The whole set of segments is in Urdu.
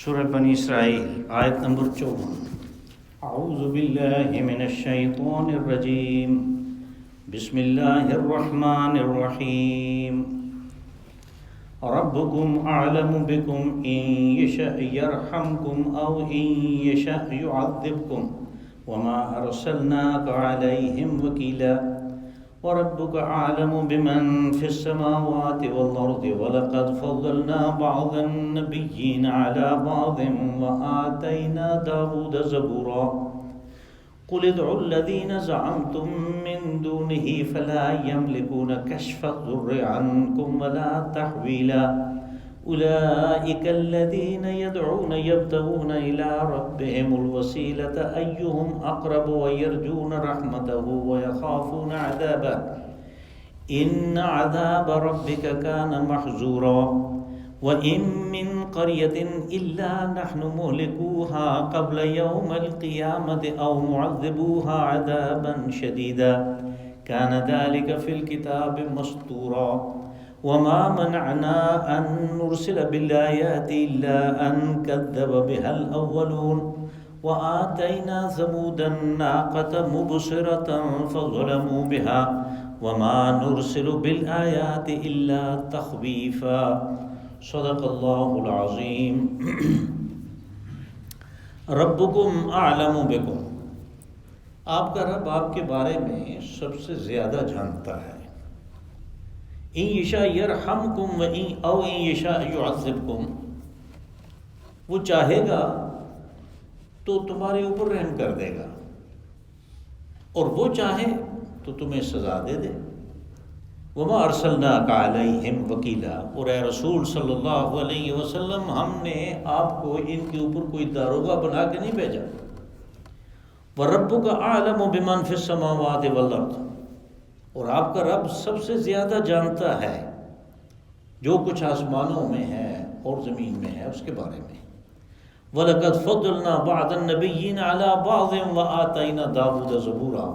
سورہ بنی اسرائیل آیت نمبر 54۔ اعوذ باللہ من الشیطان الرجیم، بسم اللہ الرحمن الرحیم۔ ربکم اعلم بکم ان یشأ یرحمکم او ان یشأ یعذبکم وما ارسلناک علیہم وکیلا۔ وَرَبُّكَ أَعْلَمُ بِمَنْ فِي السَّمَاوَاتِ وَالْأَرْضِ وَلَقَدْ فَضَّلْنَا بَعْضَ النَّبِيِّينَ عَلَى بَعْضٍ وَآتَيْنَا دَاوُودَ زَبُورًا۔ قُلِ ادْعُوا الَّذِينَ زَعَمْتُم مِّن دُونِهِ فَلَا يَمْلِكُونَ كَشْفَ الضُّرِّ عَنكُمْ وَلَا تَحْوِيلًا۔ أُولَئِكَ الَّذِينَ يَدْعُونَ يَبْتَغُونَ إِلَىٰ رَبِّهِمُ الْوَسِيلَةَ أَيُّهُمْ أَقْرَبُ وَيَرْجُونَ رَحْمَتَهُ وَيَخَافُونَ عَذَابَهُ إِنَّ عَذَابَ رَبِّكَ كَانَ مَحْذُورًا۔ وَإِن مِّن قَرْيَةٍ إِلَّا نَحْنُ مُهْلِكُوهَا قَبْلَ يَوْمِ الْقِيَامَةِ أَوْ مُعَذِّبُوهَا عَذَابًا شَدِيدًا كَانَ ذَلِكَ فِي الْكِتَابِ مَسْطُورًا۔ وما منعنا أن نرسل بالآيات إلا أن كذب بها الأولون وآتينا ثمود الناقة مبصرة فظلموا بها وما نرسل بالآيات إلا تخويفا۔ صدق اللہ العظیم۔ ربکم اعلم بکم، آپ کا رب آپ کے بارے میں سب سے زیادہ جانتا ہے۔ ان یشاء یرحمکم او ان یشاء یعذبکم، وہ چاہے گا تو تمہارے اوپر رحم کر دے گا، اور وہ چاہے تو تمہیں سزا دے دے۔ وما ارسلناک علیہم وکیلا، اور اے رسول صلی اللہ علیہ وسلم، ہم نے آپ کو ان کے اوپر کوئی داروغہ بنا کے نہیں بھیجا۔ وَرَبُّكَ أَعْلَمُ بِمَنْ فِي السَّمَاوَاتِ وَالْأَرْضِ، اور آپ کا رب سب سے زیادہ جانتا ہے جو کچھ آسمانوں میں ہے اور زمین میں ہے اس کے بارے میں۔ وَلَقَدْ فَضَّلْنَا بَعْضَ النَّبِيِّينَ عَلَى بَعْضٍ وَآتَيْنَا دَاوُودَ زَبُورًا،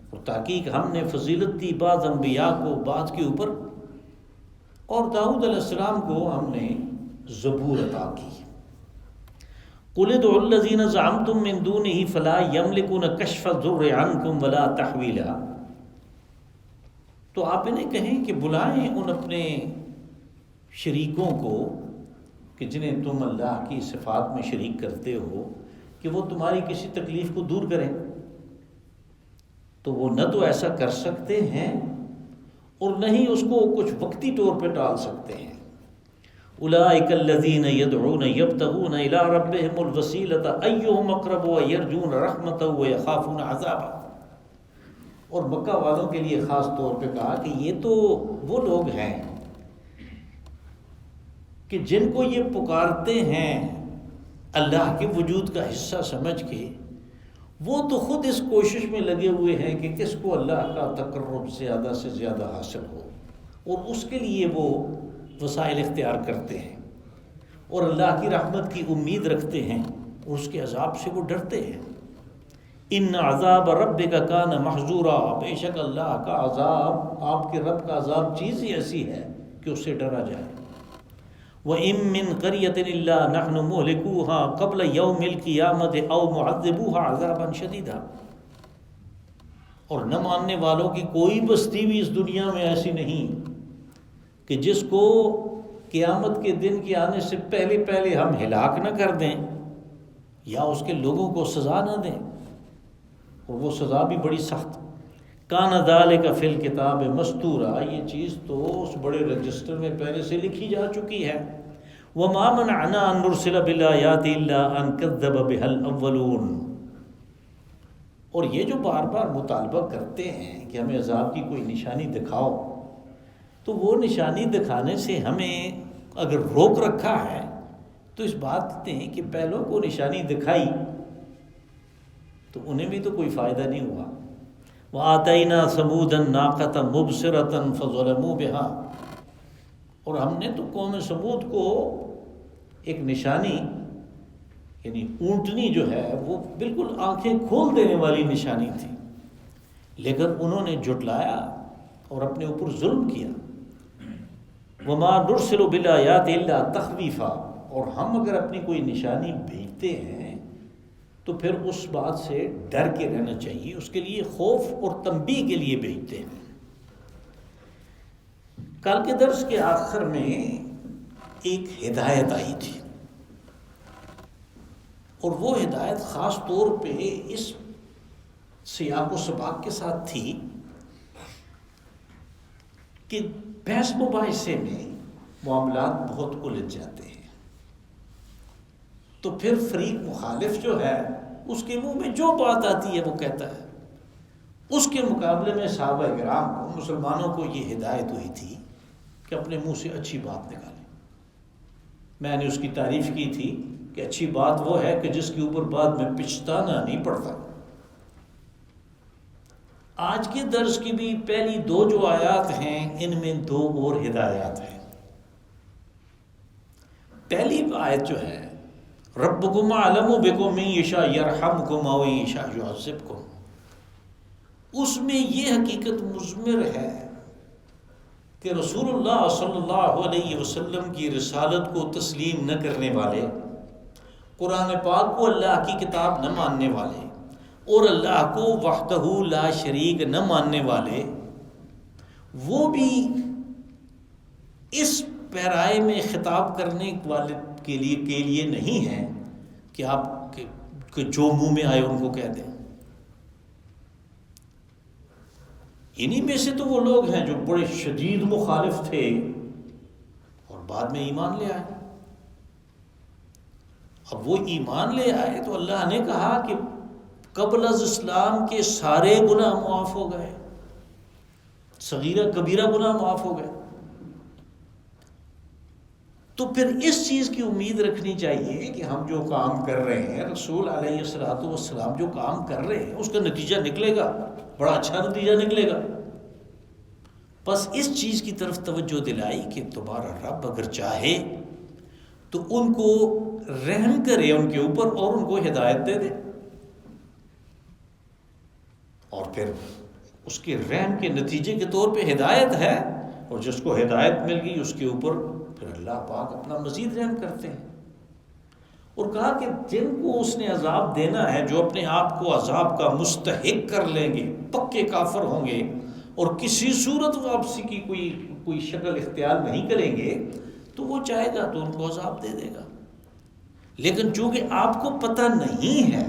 اور تحقیق ہم نے فضیلت دی بعض انبیاء کو بعض کے اوپر، اور داؤد علیہ السلام کو ہم نے زبور عطا کی۔ قُلِ ادْعُوا الَّذِينَ زَعَمْتُم مِّن دُونِهِ فَلَا يَمْلِكُونَ كَشْفَ الضُّرِّ عَنكُمْ وَلَا تَحْوِيلًا، تو آپ انہیں کہیں کہ بلائیں ان اپنے شریکوں کو کہ جنہیں تم اللہ کی صفات میں شریک کرتے ہو، کہ وہ تمہاری کسی تکلیف کو دور کریں، تو وہ نہ تو ایسا کر سکتے ہیں اور نہ ہی اس کو کچھ وقتی طور پہ ٹال سکتے ہیں۔ اولئک الذین یدعون یبتغون الی ربہم الوسیلۃ ایہم اقرب ویرجون رحمتہ ویخافون عذابہ، اور مکہ والوں کے لیے خاص طور پہ کہا کہ یہ تو وہ لوگ ہیں کہ جن کو یہ پکارتے ہیں اللہ کے وجود کا حصہ سمجھ کے، وہ تو خود اس کوشش میں لگے ہوئے ہیں کہ کس کو اللہ کا تقرب زیادہ سے زیادہ حاصل ہو، اور اس کے لیے وہ وسائل اختیار کرتے ہیں، اور اللہ کی رحمت کی امید رکھتے ہیں، اور اس کے عذاب سے وہ ڈرتے ہیں۔ ان عذاب ربک کان محذورا، بے شک اللہ کا عذاب، آپ کے رب کا عذاب چیز ہی ایسی ہے کہ اس سے ڈرا جائے۔ وَإِن مِّن قَرْيَةٍ إِلَّا نَحْنُ مُهْلِكُوهَا قَبْلَ يَوْمِ الْقِيَامَةِ أَوْ مُعَذِّبُوهَا عَذَابًا شَدِيدًا، اور نہ ماننے والوں کی کوئی بستی بھی اس دنیا میں ایسی نہیں کہ جس کو قیامت کے دن کے آنے سے پہلے پہلے ہم ہلاک نہ کر دیں یا اس کے لوگوں کو سزا نہ دیں، اور وہ سزا بھی بڑی سخت۔ کان ذالک فی الکتاب مستورا، یہ چیز تو اس بڑے رجسٹر میں پہلے سے لکھی جا چکی ہے۔ وما منعنا ان نرسل بالآیات الا ان کذب بها الاولون، اور یہ جو بار بار مطالبہ کرتے ہیں کہ ہمیں عذاب کی کوئی نشانی دکھاؤ، تو وہ نشانی دکھانے سے ہمیں اگر روک رکھا ہے تو اس بات نے کہ پہلوں کو نشانی دکھائی تو انہیں بھی تو کوئی فائدہ نہیں ہوا۔ وَآتَيْنَا ثَمُودَ النَّاقَةَ مُبْصِرَةً فَظَلَمُوا بِهَا، اور ہم نے تو قوم ثمود کو ایک نشانی، یعنی اونٹنی جو ہے وہ بالکل آنکھیں کھول دینے والی نشانی تھی، لیکن انہوں نے جھٹلایا اور اپنے اوپر ظلم کیا۔ وَمَا نُرْسِلُ بِالْآيَاتِ إِلَّا تَخْوِيفًا، اور ہم اگر اپنی کوئی نشانی بھیجتے ہیں تو پھر اس بات سے ڈر کے رہنا چاہیے، اس کے لیے خوف اور تنبیہ کے لیے بھیجتے ہیں۔ کل کے درس کے آخر میں ایک ہدایت آئی تھی، اور وہ ہدایت خاص طور پہ اس سیاق و سباق کے ساتھ تھی کہ بحث مباحثے میں معاملات بہت الجھ جاتے ہیں، تو پھر فریق مخالف جو ہے اس کے منہ میں جو بات آتی ہے وہ کہتا ہے۔ اس کے مقابلے میں صحابہ کرام کو، مسلمانوں کو یہ ہدایت ہوئی تھی کہ اپنے منہ سے اچھی بات نکالیں۔ میں نے اس کی تعریف کی تھی کہ اچھی بات وہ ہے کہ جس کے اوپر بعد میں پچھتانا نہیں پڑتا۔ آج کے درس کی بھی پہلی 2 جو آیات ہیں ان میں 2 اور ہدایات ہیں۔ پہلی آیت جو ہے ربکم اعلم بکم ان یشاء یرحمکم و ان یشاء یعذبکم، اس میں یہ حقیقت مضمر ہے کہ رسول اللہ صلی اللہ علیہ وسلم کی رسالت کو تسلیم نہ کرنے والے، قرآن پاک کو اللہ کی کتاب نہ ماننے والے اور اللہ کو وحدہ لا شریک نہ ماننے والے، وہ بھی اس پیرائے میں خطاب کرنے والے کے لیے نہیں ہے کہ آپ کہ جو منہ میں آئے ان کو کہہ دیں۔ انہی میں سے تو وہ لوگ ہیں جو بڑے شدید مخالف تھے اور بعد میں ایمان لے آئے۔ اب وہ ایمان لے آئے تو اللہ نے کہا کہ قبل از اسلام کے سارے گناہ معاف ہو گئے، صغیرہ کبیرہ گناہ معاف ہو گئے۔ تو پھر اس چیز کی امید رکھنی چاہیے کہ ہم جو کام کر رہے ہیں، رسول علیہ الصلوۃ والسلام جو کام کر رہے ہیں اس کا نتیجہ نکلے گا، بڑا اچھا نتیجہ نکلے گا۔ بس اس چیز کی طرف توجہ دلائی کہ تمہارا رب اگر چاہے تو ان کو رحم کرے ان کے اوپر اور ان کو ہدایت دے دے، اور پھر اس کے رحم کے نتیجے کے طور پہ ہدایت ہے، اور جس کو ہدایت مل گئی اس کے اوپر پھر اللہ پاک اپنا مزید رحم کرتے ہیں۔ اور کہا کہ جن کو اس نے عذاب دینا ہے، جو اپنے آپ کو عذاب کا مستحق کر لیں گے، پکے کافر ہوں گے اور کسی صورت واپسی کی کوئی شکل اختیار نہیں کریں گے، تو وہ چاہے گا تو ان کو عذاب دے دے گا۔ لیکن چونکہ آپ کو پتہ نہیں ہے،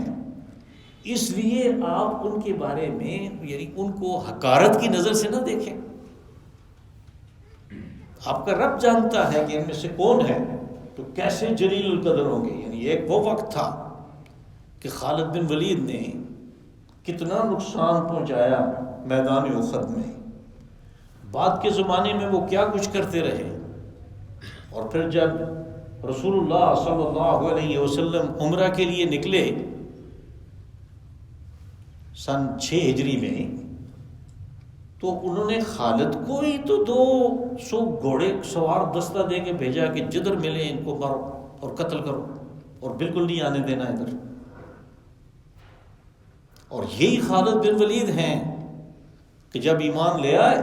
اس لیے آپ ان کے بارے میں یعنی ان کو حقارت کی نظر سے نہ دیکھیں۔ آپ کا رب جانتا ہے کہ ان میں سے کون ہے تو کیسے جلیل القدر ہوں گے۔ یعنی ایک وہ وقت تھا کہ خالد بن ولید نے کتنا نقصان پہنچایا میدان احد میں، بعد کے زمانے میں وہ کیا کچھ کرتے رہے، اور پھر جب رسول اللہ صلی اللہ علیہ وسلم عمرہ کے لیے نکلے سن 6 ہجری میں، تو انہوں نے خالد کو ہی تو 200 گھوڑے سوار دستہ دے کے بھیجا کہ جدھر ملے ان کو مارو اور قتل کرو اور بالکل نہیں آنے دینا ادھر۔ اور یہی خالد بن ولید ہیں کہ جب ایمان لے آئے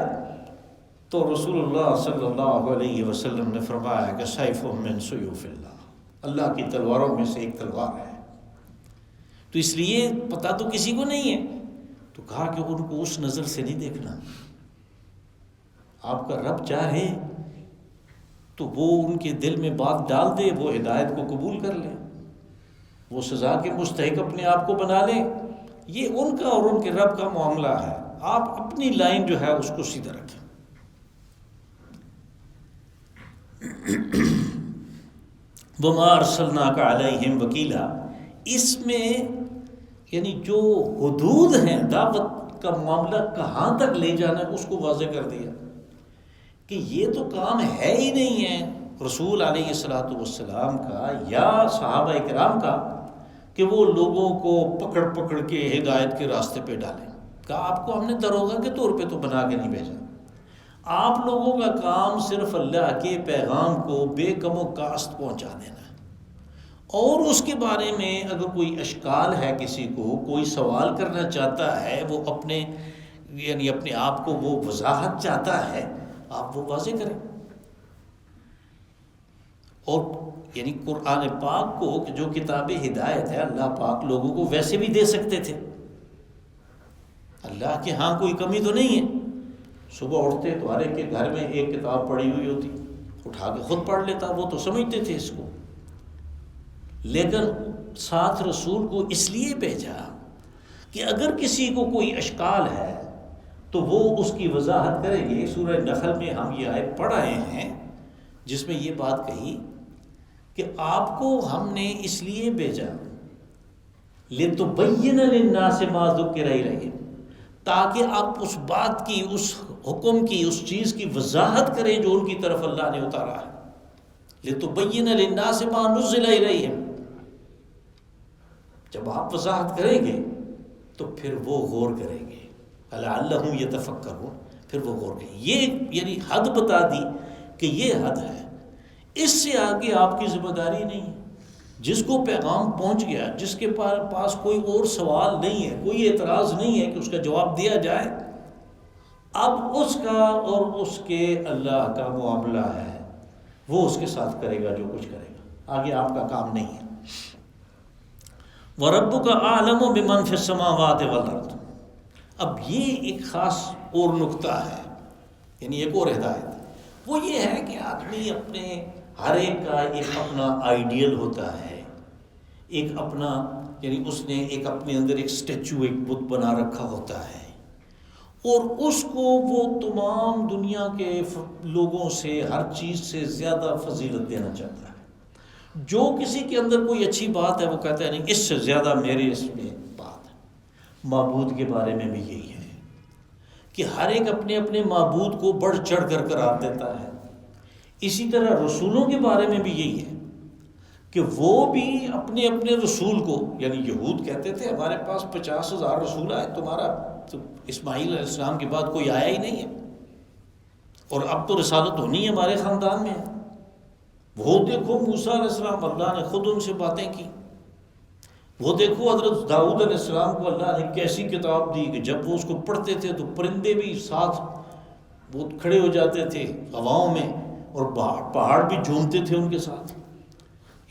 تو رسول اللہ صلی اللہ علیہ وسلم نے فرمایا کہ سیف من سیوف اللہ، اللہ کی تلواروں میں سے ایک تلوار ہے۔ تو اس لیے پتہ تو کسی کو نہیں ہے، تو کہا کہ ان کو اس نظر سے نہیں دیکھنا۔ آپ کا رب چاہے تو وہ ان کے دل میں بات ڈال دے، وہ ہدایت کو قبول کر لیں، وہ سزا کے مستحق اپنے آپ کو بنا لیں۔ یہ ان کا اور ان کے رب کا معاملہ ہے، آپ اپنی لائن جو ہے اس کو سیدھا رکھیں۔ وَمَا أَرْسَلْنَاكَ عَلَيْهِمْ وَكِيلًا، اس میں یعنی جو حدود ہیں دعوت کا معاملہ کہاں تک لے جانا ہے اس کو واضح کر دیا کہ یہ تو کام ہے ہی نہیں ہے رسول علیہ الصلوۃ والسلام کا یا صحابہ کرام کا کہ وہ لوگوں کو پکڑ پکڑ کے ہدایت کے راستے پہ ڈالیں۔ کہا آپ کو ہم نے دروغہ کے طور پہ تو بنا کے نہیں بھیجا، آپ لوگوں کا کام صرف اللہ کے پیغام کو بے کم و کاست پہنچا دینا ہے، اور اس کے بارے میں اگر کوئی اشکال ہے، کسی کو کوئی سوال کرنا چاہتا ہے، وہ اپنے آپ کو وہ وضاحت چاہتا ہے، آپ وہ واضح کریں۔ اور یعنی قرآن پاک کو جو کتاب ہدایت ہے اللہ پاک لوگوں کو ویسے بھی دے سکتے تھے، اللہ کے ہاں کوئی کمی تو نہیں ہے، صبح اٹھتے تو ہر ایک کے گھر میں ایک کتاب پڑھی ہوئی ہوتی، اٹھا کے خود پڑھ لیتا، وہ تو سمجھتے تھے اس کو، لیکن ساتھ رسول کو اس لیے بھیجا کہ اگر کسی کو کوئی اشکال ہے تو وہ اس کی وضاحت کریں گے۔ سورہ نحل میں ہم یہ آیت پڑھ آئے ہیں جس میں یہ بات کہی کہ آپ کو ہم نے اس لیے بھیجا لِتُبَيِّنَ لِلنَّاسِ مَا ذُكِّرَ إِلَيْهِمْ، تاکہ آپ اس بات کی، اس حکم کی، اس چیز کی وضاحت کریں جو ان کی طرف اللہ نے اتارا ہے۔ لِتُبَيِّنَ لِلنَّاسِ مَا نُزِّلَ إِلَيْهِمْ، جب آپ وضاحت کریں گے تو پھر وہ غور کریں گے، لَعَلَّهُمْ يَتَفَكَّرُونَ، پھر وہ غور کریں گے۔ یہ یعنی حد بتا دی کہ یہ حد ہے، اس سے آگے آپ کی ذمہ داری نہیں ہے۔ جس کو پیغام پہنچ گیا، جس کے پاس کوئی اور سوال نہیں ہے، کوئی اعتراض نہیں ہے کہ اس کا جواب دیا جائے، اب اس کا اور اس کے اللہ کا معاملہ ہے، وہ اس کے ساتھ کرے گا جو کچھ کرے گا، آگے آپ کا کام نہیں ہے۔ وَرَبُّكَ أَعْلَمُ بِمَنْ فِي السَّمَاوَاتِ وَالْأَرْضِ، اب یہ ایک خاص اور نقطہ ہے، یعنی ایک اور ہدایت ہے، وہ یہ ہے کہ آدمی اپنے ہر ایک کا ایک اپنا آئیڈیل ہوتا ہے، ایک اپنا، یعنی اس نے ایک اپنے اندر ایک اسٹیچو، ایک بت بنا رکھا ہوتا ہے، اور اس کو وہ تمام دنیا کے لوگوں سے، ہر چیز سے زیادہ فضیلت دینا چاہتا ہے۔ جو کسی کے اندر کوئی اچھی بات ہے وہ کہتا ہے نہیں، اس سے زیادہ میرے اس میں بات ہے۔ معبود کے بارے میں بھی یہی ہے کہ ہر ایک اپنے اپنے معبود کو بڑھ چڑھ کر قرار دیتا ہے۔ اسی طرح رسولوں کے بارے میں بھی یہی ہے کہ وہ بھی اپنے اپنے رسول کو، یعنی یہود کہتے تھے ہمارے پاس 50,000 رسول آئے، تمہارا تو اسماعیل علیہ السلام کے بعد کوئی آیا ہی نہیں ہے، اور اب تو رسالت ہونی ہے ہمارے خاندان میں۔ وہ دیکھو موسیٰ علیہ السلام، اللہ نے خود ان سے باتیں کی۔ وہ دیکھو حضرت داؤد علیہ السلام کو اللہ نے کیسی کتاب دی کہ جب وہ اس کو پڑھتے تھے تو پرندے بھی ساتھ وہ کھڑے ہو جاتے تھے ہواؤں میں، اور پہاڑ بھی جھومتے تھے ان کے ساتھ۔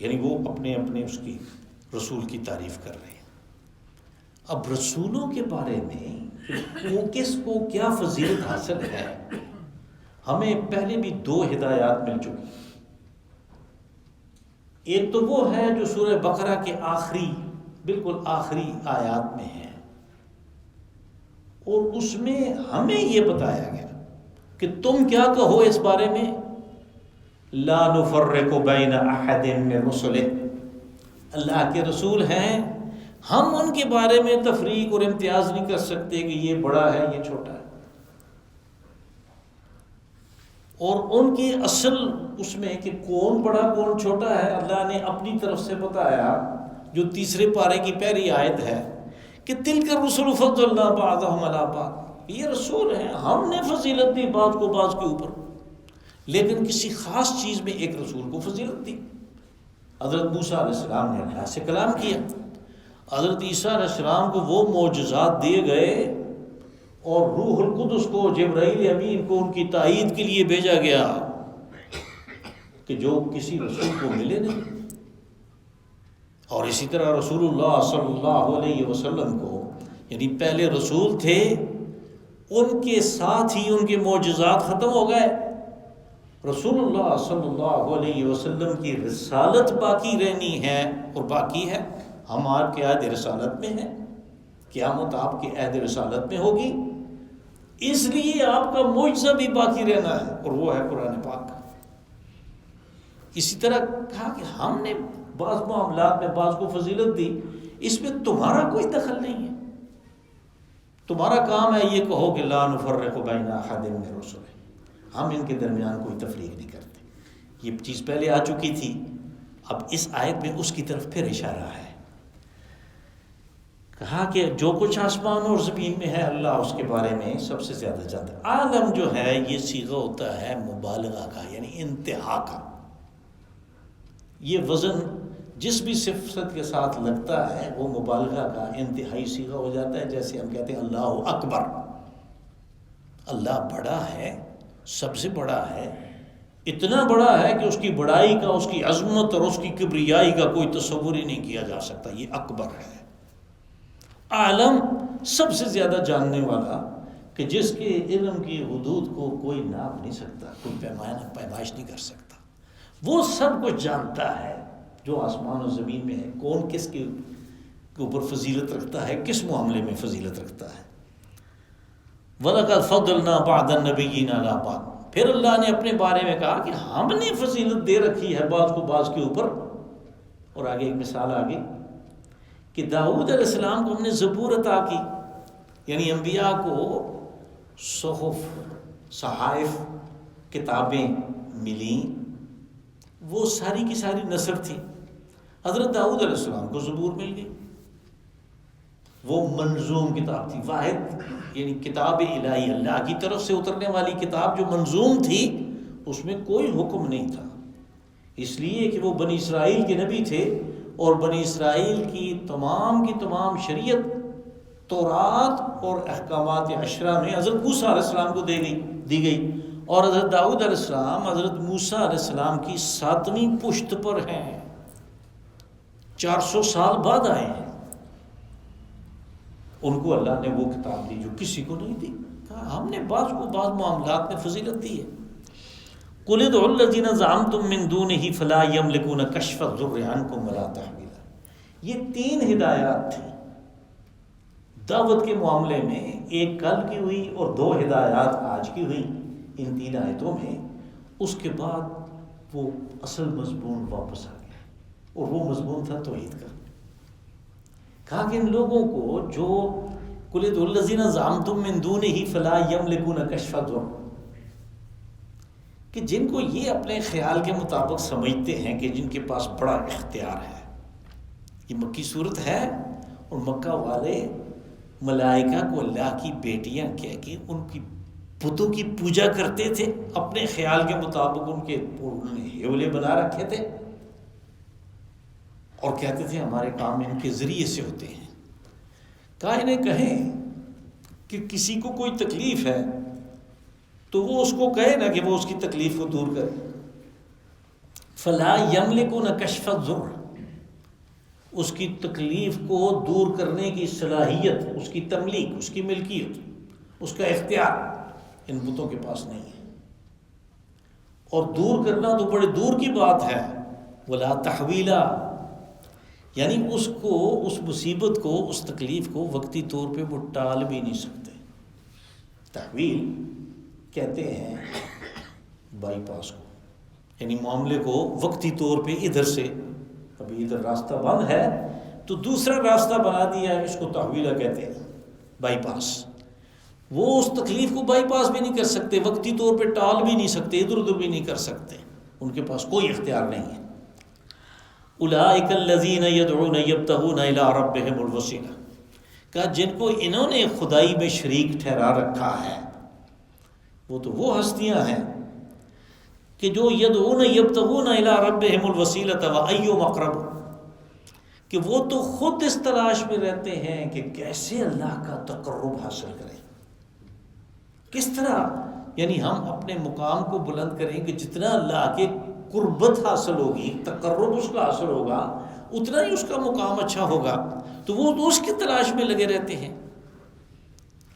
یعنی وہ اپنے اپنے اس کی رسول کی تعریف کر رہے ہیں۔ اب رسولوں کے بارے میں وہ کس کو کیا فضیلت حاصل ہے، ہمیں پہلے بھی 2 ہدایات مل چکی۔ ایک تو وہ ہے جو سورہ بقرہ کے آخری، بالکل آخری آیات میں ہے، اور اس میں ہمیں یہ بتایا گیا کہ تم کیا کہو اس بارے میں، لا نفرق بین احد من رسلہ، اللہ کے رسول ہیں، ہم ان کے بارے میں تفریق اور امتیاز نہیں کر سکتے کہ یہ بڑا ہے یہ چھوٹا ہے۔ اور ان کی اصل اس میں کہ کون بڑا کون چھوٹا ہے اللہ نے اپنی طرف سے بتایا، جو 3 پارے کی پہلی آیت ہے کہ تلک الرسل فضلنا بعضهم علی بعض، یہ رسول ہیں، ہم نے فضیلت دی بعض کو بعض کے اوپر، لیکن کسی خاص چیز میں ایک رسول کو فضیلت دی۔ حضرت موسیٰ علیہ السلام نے اللہ سے کلام کیا، حضرت عیسیٰ علیہ السلام کو وہ معجزات دیے گئے، اور روح القدس کو، جبرائیل امین کو ان کی تائید کے لیے بھیجا گیا کہ جو کسی رسول کو ملے نہیں۔ اور اسی طرح رسول اللہ صلی اللہ علیہ وسلم کو، یعنی پہلے رسول تھے، ان کے ساتھ ہی ان کے معجزات ختم ہو گئے۔ رسول اللہ صلی اللہ علیہ وسلم کی رسالت باقی رہنی ہے، اور باقی ہے، ہم آپ کے عہد رسالت میں ہیں، قیامت آپ کے عہد رسالت میں ہوگی، اس لیے آپ کا معجزہ بھی باقی رہنا ہے، اور وہ ہے قرآن پاک۔ اسی طرح کہا کہ ہم نے بعض معاملات میں بعض کو فضیلت دی، اس میں تمہارا کوئی دخل نہیں ہے، تمہارا کام ہے یہ کہو کہ لا نفرق بین احد من رسلہ، ہم ان کے درمیان کوئی تفریق نہیں کرتے۔ یہ چیز پہلے آ چکی تھی، اب اس آیت میں اس کی طرف پھر اشارہ ہے۔ کہا کہ جو کچھ آسمان اور زمین میں ہے اللہ اس کے بارے میں سب سے زیادہ جانتا ہے۔ عالم جو ہے یہ صیغہ ہوتا ہے مبالغہ کا، یعنی انتہا کا۔ یہ وزن جس بھی صفت کے ساتھ لگتا ہے وہ مبالغہ کا انتہائی صیغہ ہو جاتا ہے۔ جیسے ہم کہتے ہیں اللہ اکبر، اللہ بڑا ہے، سب سے بڑا ہے، اتنا بڑا ہے کہ اس کی بڑائی کا، اس کی عظمت اور اس کی کبریائی کا کوئی تصور ہی نہیں کیا جا سکتا. یہ اکبر ہے، عالم سب سے زیادہ جاننے والا، کہ جس کے علم کی حدود کو کوئی ناپ نہیں سکتا، کوئی پیمائش نہیں کر سکتا. وہ سب کچھ جانتا ہے جو آسمان و زمین میں ہے، کون کس کے اوپر فضیلت رکھتا ہے، کس معاملے میں فضیلت رکھتا ہے. وَلَقَدْ فَضَّلْنَا بَعْضَ النَّبِيِّينَ عَلَىٰ بَعْضٍ. پھر اللہ نے اپنے بارے میں کہا کہ ہم نے فضیلت دے رکھی ہے بعض کو بعض کے اوپر. اور آگے ایک مثال آگے کہ داؤد علیہ السلام کو ہم نے زبور عطا کی، یعنی انبیاء کو صحف، صحائف، کتابیں ملیں، وہ ساری کی ساری نثر تھی. حضرت داؤد علیہ السلام کو زبور مل گئی، وہ منظوم کتاب تھی، واحد یعنی کتاب الہی، اللہ کی طرف سے اترنے والی کتاب جو منظوم تھی، اس میں کوئی حکم نہیں تھا، اس لیے کہ وہ بنی اسرائیل کے نبی تھے، اور بنی اسرائیل کی تمام شریعت تورات اور احکامات عشرہ میں حضرت موسیٰ علیہ السلام کو دی گئی، اور حضرت داؤد علیہ السلام حضرت موسیٰ علیہ السلام کی 7ویں پشت پر ہیں، 400 سال بعد آئے ہیں. ان کو اللہ نے وہ کتاب دی جو کسی کو نہیں دی. کہا ہم نے بعض کو بعض معاملات میں فضیلت دی ہے. قُلِ ادْعُوا الَّذِينَ زَعَمْتُم مِّن دُونِهِ فَلَا يَمْلِكُونَ كَشْفَ الضُّرِّ عَنكُمْ وَلَا تَحْوِيلًا. یہ 3 ہدایات تھیں دعوت کے معاملے میں، ایک کل کی ہوئی اور 2 ہدایات آج کی ہوئی ان 3 آیتوں میں. اس کے بعد وہ اصل مضمون واپس آ گیا، اور وہ مضمون تھا توحید کا. کہا کہ ان لوگوں کو جو قُلِ ادْعُوا الَّذِينَ زَعَمْتُم مِّن دُونِهِ فَلَا يَمْلِكُونَ كَشْفَ الضُّرِّ، کہ جن کو یہ اپنے خیال کے مطابق سمجھتے ہیں کہ جن کے پاس بڑا اختیار ہے. یہ مکی صورت ہے، اور مکہ والے ملائکہ کو اللہ کی بیٹیاں کہہ کے ان کی بتوں کی پوجا کرتے تھے، اپنے خیال کے مطابق انہوں نے ہیولے بنا رکھے تھے، اور کہتے تھے ہمارے کام ان کے ذریعے سے ہوتے ہیں. کہا انہیں کہیں کہ کسی کو کوئی تکلیف ہے تو وہ اس کو کہے نا کہ وہ اس کی تکلیف کو دور کرے. فَلَا يَمْلِكُونَ كَشْفَ الضُّرِّ، اس کی تکلیف کو دور کرنے کی صلاحیت، اس کی تملیک، اس کی ملکیت، اس کا اختیار ان بتوں کے پاس نہیں ہے. اور دور کرنا تو بڑے دور کی بات ہے. وَلَا تَحْوِيلًا، یعنی اس کو، اس مصیبت کو، اس تکلیف کو وقتی طور پہ وہ ٹال بھی نہیں سکتے. تحویل کہتے ہیں بائی پاس کو، یعنی معاملے کو وقتی طور پہ ادھر سے، ابھی ادھر راستہ بند ہے تو دوسرا راستہ بنا دیا ہے، اس کو تحویلہ کہتے ہیں، بائی پاس. وہ اس تکلیف کو بائی پاس بھی نہیں کر سکتے، وقتی طور پہ ٹال بھی نہیں سکتے، ادھر ادھر بھی نہیں کر سکتے، ان کے پاس کوئی اختیار نہیں ہے. اولئک الذین یدعون یبتغون الی ربہم الوسیلہ، کہ جن کو انہوں نے خدائی میں شریک ٹھہرا رکھا ہے، وہ تو وہ ہستیاں ہیں کہ جو یدعون یبتغون الی ربہم الوسیلۃ وایہم اقرب، کہ وہ تو خود اس تلاش میں رہتے ہیں کہ کیسے اللہ کا تقرب حاصل کریں. کس طرح، یعنی ہم اپنے مقام کو بلند کریں کہ جتنا اللہ کے قربت حاصل ہوگی، تقرب اس کا حاصل ہوگا، اتنا ہی اس کا مقام اچھا ہوگا. تو وہ تو اس کی تلاش میں لگے رہتے ہیں.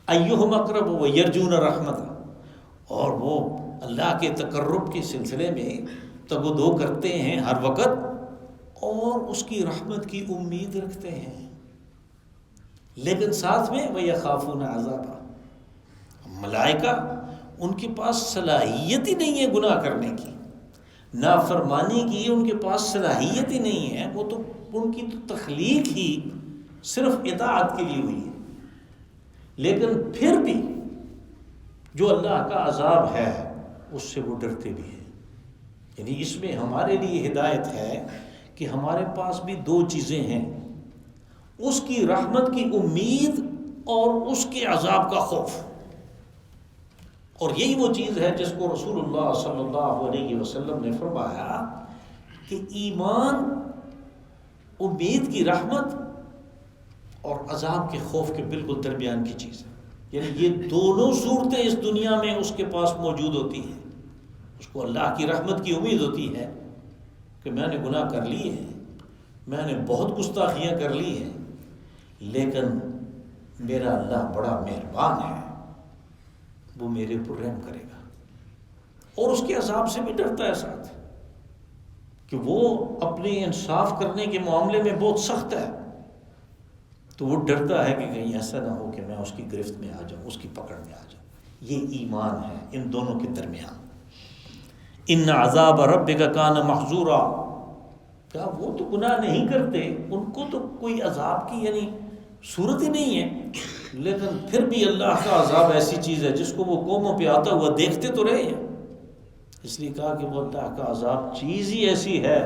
ایہم اقرب ویرجون رحمتہ، اور وہ اللہ کے تقرب کے سلسلے میں تگ و دو کرتے ہیں ہر وقت، اور اس کی رحمت کی امید رکھتے ہیں. لیکن ساتھ میں وَيَخَافُونَ عَذَابَهُ، ملائکہ ان کے پاس صلاحیت ہی نہیں ہے گناہ کرنے کی، نافرمانی کی ان کے پاس صلاحیت ہی نہیں ہے. وہ تو ان کی تو تخلیق ہی صرف اطاعت کے لیے ہوئی ہے. لیکن پھر بھی جو اللہ کا عذاب ہے اس سے وہ ڈرتے بھی ہیں. یعنی اس میں ہمارے لیے ہدایت ہے کہ ہمارے پاس بھی 2 چیزیں ہیں، اس کی رحمت کی امید اور اس کے عذاب کا خوف. اور یہی وہ چیز ہے جس کو رسول اللہ صلی اللہ علیہ وسلم نے فرمایا کہ ایمان امید کی رحمت اور عذاب کے خوف کے بالکل درمیان کی چیز ہے. یعنی یہ دونوں صورتیں اس دنیا میں اس کے پاس موجود ہوتی ہیں. اس کو اللہ کی رحمت کی امید ہوتی ہے کہ میں نے گناہ کر لیے ہیں، میں نے بہت گستاخیاں کر لی ہیں، لیکن میرا اللہ بڑا مہربان ہے، وہ میرے پر رحم کرے گا، اور اس کے عذاب سے بھی ڈرتا ہے ساتھ کہ وہ اپنے انصاف کرنے کے معاملے میں بہت سخت ہے، تو وہ ڈرتا ہے کہ کہیں ایسا نہ ہو کہ میں اس کی گرفت میں آ جاؤں، اس کی پکڑ میں آ جاؤں۔ یہ ایمان ہے ان دونوں کے درمیان۔ ان عذاب ربک کان محذورا، کیا وہ تو گناہ نہیں کرتے، ان کو تو کوئی عذاب کی یعنی صورت ہی نہیں ہے، لیکن پھر بھی اللہ کا عذاب ایسی چیز ہے جس کو وہ قوموں پہ آتا ہوا دیکھتے تو رہے ہیں، اس لیے کہا کہ وہ اللہ کا عذاب چیز ہی ایسی ہے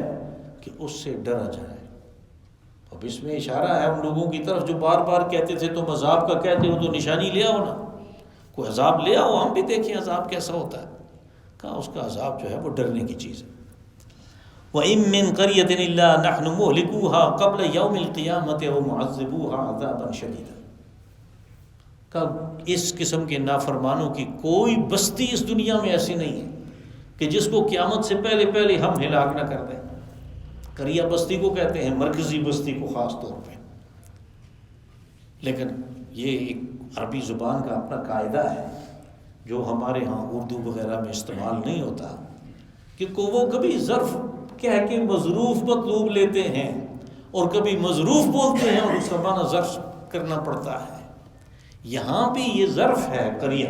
کہ اس سے ڈرا جائے۔ اب اس میں اشارہ ہے ان لوگوں کی طرف جو بار بار کہتے تھے تم عذاب کا کہتے ہو تو نشانی لے آؤ نا، کوئی عذاب لے آؤ ہم بھی دیکھیں عذاب کیسا ہوتا ہے۔ کہا اس کا عذاب جو ہے وہ ڈرنے کی چیز ہے۔ وَإِن مِّن قَرْيَةٍ إِلَّا نَحْنُ مُهْلِكُوهَا قَبْلَ يَوْمِ الْقِيَامَةِ أَوْ مُعَذِّبُوهَا عَذَابًا شَدِيدًا۔ کہ اس قسم کے نافرمانوں کی کوئی بستی اس دنیا میں ایسی نہیں ہے کہ جس کو قیامت سے پہلے پہلے ہم ہلاک نہ کر دیں۔ قریہ بستی کو کہتے ہیں، مرکزی بستی کو خاص طور پہ، لیکن یہ ایک عربی زبان کا اپنا قاعدہ ہے جو ہمارے ہاں اردو وغیرہ میں استعمال نہیں ہوتا، کہ وہ کبھی ظرف کہہ کے مظروف مطلوب لیتے ہیں اور کبھی مظروف بولتے ہیں اور اس کا معنی ظرف کرنا پڑتا ہے۔ یہاں بھی یہ ظرف ہے، قریہ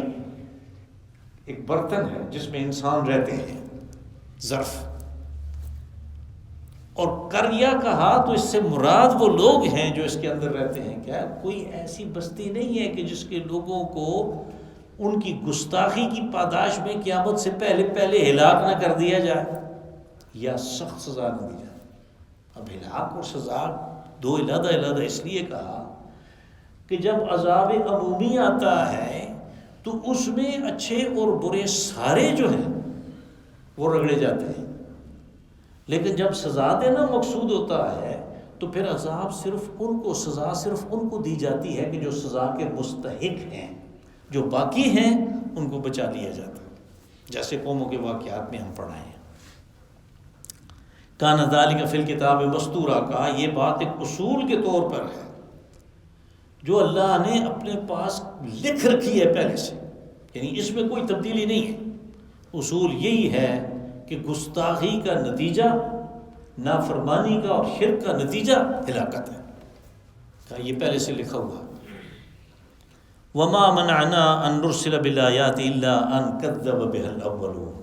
ایک برتن ہے جس میں انسان رہتے ہیں، ظرف، اور قریہ کہا تو اس سے مراد وہ لوگ ہیں جو اس کے اندر رہتے ہیں۔ کیا کوئی ایسی بستی نہیں ہے کہ جس کے لوگوں کو ان کی گستاخی کی پاداش میں قیامت سے پہلے پہلے ہلاک نہ کر دیا جائے یا سخت سزا نہ دی جائے۔ اب ہلاک اور سزا دو علیحدہ علیحدہ اس لیے کہا کہ جب عذاب عمومی آتا ہے تو اس میں اچھے اور برے سارے جو ہیں وہ رگڑے جاتے ہیں، لیکن جب سزا دینا مقصود ہوتا ہے تو پھر عذاب صرف ان کو، سزا صرف ان کو دی جاتی ہے کہ جو سزا کے مستحق ہیں، جو باقی ہیں ان کو بچا لیا جاتا ہے، جیسے قوموں کے واقعات میں ہم پڑھائے ہیں۔ کان ذالک فی الکتاب مستورا، کہا یہ بات ایک اصول کے طور پر ہے جو اللہ نے اپنے پاس لکھ رکھی ہے پہلے سے، یعنی اس میں کوئی تبدیلی نہیں ہے۔ اصول یہی ہے کہ گستاخی کا نتیجہ، نافرمانی کا اور شرک کا نتیجہ ہلاکت ہے، کہا یہ پہلے سے لکھا ہوا۔ وما منعنا ان نرسل بالآیات الا ان کذب بها الاولون،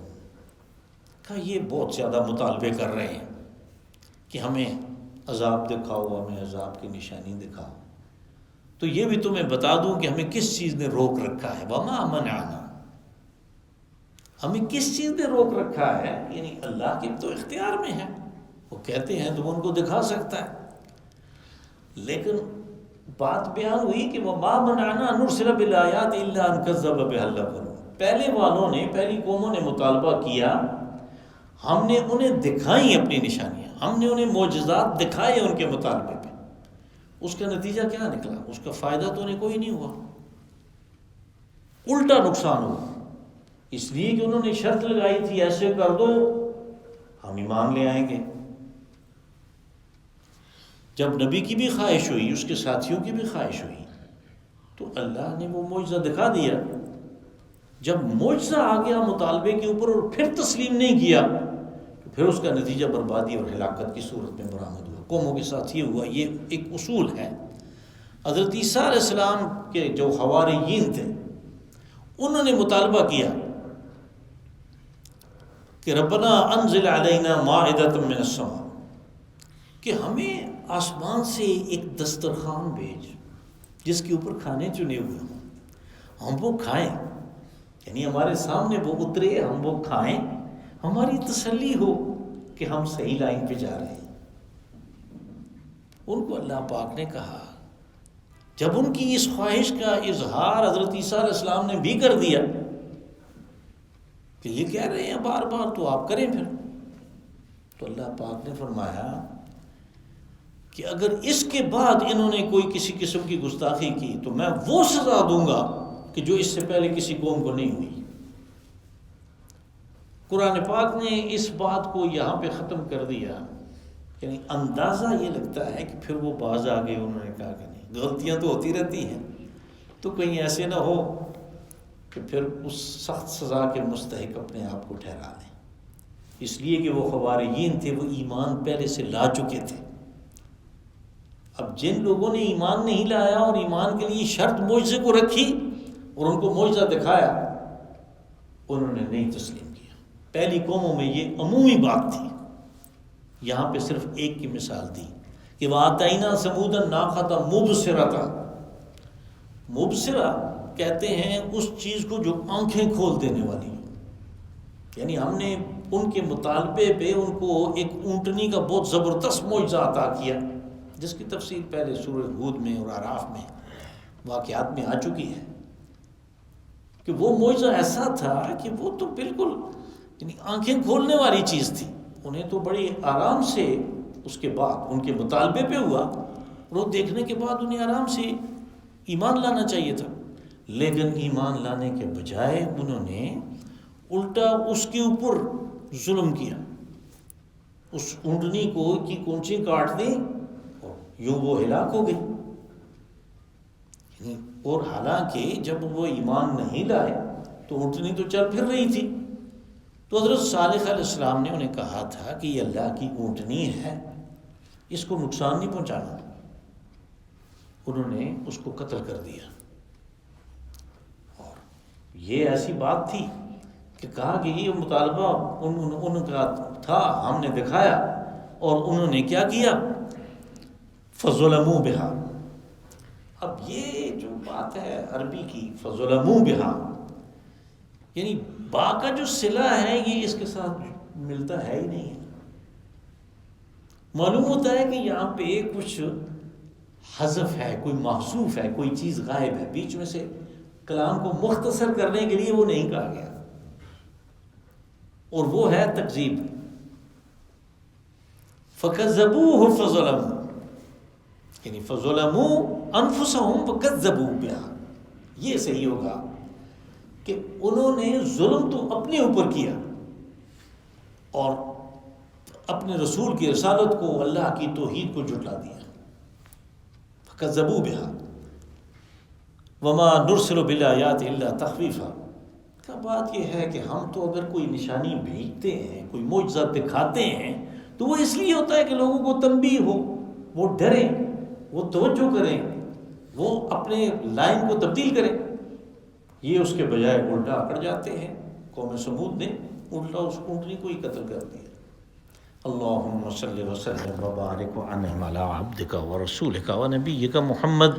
کہا یہ بہت زیادہ مطالبے کر رہے ہیں کہ ہمیں عذاب دکھاؤ، ہمیں عذاب کی نشانی دکھاؤ، تو یہ بھی تمہیں بتا دوں کہ ہمیں کس چیز نے روک رکھا ہے۔ وما منعنا، ہمیں کس چیز نے روک رکھا ہے، یعنی اللہ کے تو اختیار میں ہے، وہ کہتے ہیں تو وہ ان کو دکھا سکتا ہے، لیکن بات بیان ہوئی کہ وَمَا مَنَعْنَا نُرْسِلَ بِالْآيَاتِ إِلَّا أَن كَذَّبَ بِهَا الْأَوَّلُونَ، پہلے والوں نے، پہلی قوموں نے مطالبہ کیا، ہم نے انہیں دکھائیں اپنی نشانیاں، ہم نے انہیں معجزات دکھائے ان کے مطالبے پہ، اس کا نتیجہ کیا نکلا؟ اس کا فائدہ تو انہیں کوئی نہیں ہوا، الٹا نقصان ہوا، اس لیے کہ انہوں نے شرط لگائی تھی ایسے کر دو ہم ایمان لے آئیں گے۔ جب نبی کی بھی خواہش ہوئی، اس کے ساتھیوں کی بھی خواہش ہوئی، تو اللہ نے وہ معجزہ دکھا دیا۔ جب معجزہ آ گیا مطالبے کے اوپر اور پھر تسلیم نہیں کیا تو پھر اس کا نتیجہ بربادی اور ہلاکت کی صورت میں برآمد ہوا۔ قوموں کے ساتھ یہ ہوا، یہ ایک اصول ہے۔ حضرت عیسیٰ علیہ السلام کے جو حواریین تھے انہوں نے مطالبہ کیا کہ ربنا انزل علینا مائدۃ من السماء، کہ ہمیں آسمان سے ایک دسترخوان بھیج جس کے اوپر کھانے چنے ہوئے ہوں، ہم وہ کھائیں، یعنی ہمارے سامنے وہ اترے، ہم وہ کھائیں، ہماری تسلی ہو کہ ہم صحیح لائن پہ جا رہے ہیں۔ ان کو اللہ پاک نے کہا، جب ان کی اس خواہش کا اظہار حضرت عیسیٰ علیہ السلام نے بھی کر دیا کہ یہ کہہ رہے ہیں بار بار تو آپ کریں پھر، تو اللہ پاک نے فرمایا کہ اگر اس کے بعد انہوں نے کوئی کسی قسم کی گستاخی کی تو میں وہ سزا دوں گا کہ جو اس سے پہلے کسی قوم کو نہیں ہوئی۔ قرآن پاک نے اس بات کو یہاں پہ ختم کر دیا، یعنی اندازہ یہ لگتا ہے کہ پھر وہ باز آ گئے، انہوں نے کہا کہ نہیں، غلطیاں تو ہوتی رہتی ہیں، تو کہیں ایسے نہ ہو کہ پھر اس سخت سزا کے مستحق اپنے آپ کو ٹھہرا لیں، اس لیے کہ وہ خوارجین تھے، وہ ایمان پہلے سے لا چکے تھے۔ اب جن لوگوں نے ایمان نہیں لایا اور ایمان کے لیے شرط معجزے کو رکھی اور ان کو معجزہ دکھایا، انہوں نے نہیں تسلیم کیا۔ پہلی قوموں میں یہ عمومی بات تھی، یہاں پہ صرف ایک کی مثال دی کہ وَآتَيْنَا ثَمُودَ النَّاقَةَ مُبْصِرَةً، مبصرہ کہتے ہیں اس چیز کو جو آنکھیں کھول دینے والی ہو، یعنی ہم نے ان کے مطالبے پہ ان کو ایک اونٹنی کا بہت زبردست معجزہ عطا کیا، جس کی تفصیل پہلے سورہ ہود میں اور اعراف میں واقعات میں آ چکی ہے، کہ وہ معجزہ ایسا تھا کہ وہ تو بالکل یعنی آنکھیں کھولنے والی چیز تھی، انہیں تو بڑی آرام سے اس کے بعد ان کے مطالبے پہ ہوا، اور وہ دیکھنے کے بعد انہیں آرام سے ایمان لانا چاہیے تھا، لیکن ایمان لانے کے بجائے انہوں نے الٹا اس کے اوپر ظلم کیا، اس اونٹنی کو کی کونچی کاٹ دی اور یوں وہ ہلاک ہو گئی۔ اور حالانکہ جب وہ ایمان نہیں لائے تو اونٹنی تو چل پھر رہی تھی، تو حضرت صالح علیہ السلام نے انہیں کہا تھا کہ یہ اللہ کی اونٹنی ہے، اس کو نقصان نہیں پہنچانا، انہوں نے اس کو قتل کر دیا۔ اور یہ ایسی بات تھی کہ کہا کہ یہ مطالبہ ان کا تھا، ہم نے دکھایا، اور انہوں نے کیا کیا؟ فَظُلَمُوا بِهَا۔ اب یہ جو بات ہے عربی کی فَظُلَمُوا بِهَا، یعنی با کا جو صلہ ہے یہ اس کے ساتھ ملتا ہے ہی نہیں ہے، معلوم ہوتا ہے کہ یہاں پہ کچھ حذف ہے، کوئی محذوف ہے، کوئی چیز غائب ہے، بیچ میں سے کلام کو مختصر کرنے کے لیے وہ نہیں کہا گیا، اور وہ ہے تکذیب۔ فَكَذَّبُوهُ فَظَلَمُوا، یعنی فَظَلَمُوا أَنفُسَهُمْ وَكَذَّبُوا بِهَا، یہ صحیح ہوگا کہ انہوں نے ظلم تو اپنے اوپر کیا اور اپنے رسول کی رسالت کو، اللہ کی توحید کو جھٹلا دیا۔ فَكَذَّبُوا بِهَا وَمَا نُرْسِلُ بِالْآيَاتِ إِلَّا تَخْوِيفًا، کا بات یہ ہے کہ ہم تو اگر کوئی نشانی بھیجتے ہیں، کوئی معجزہ دکھاتے ہیں، تو وہ اس لیے ہوتا ہے کہ لوگوں کو تنبیہ ہو، وہ ڈریں، وہ توجہ کریں، وہ اپنے لائن کو تبدیل کریں۔ یہ اس کے بجائے الٹا اکڑ جاتے ہیں، قوم سمود نے الٹا اس اونٹنی کو ہی قتل کر دیا۔ اللہم صلی وسلم وبارک وانعم علی عبدک ورسولک ونبیک محمد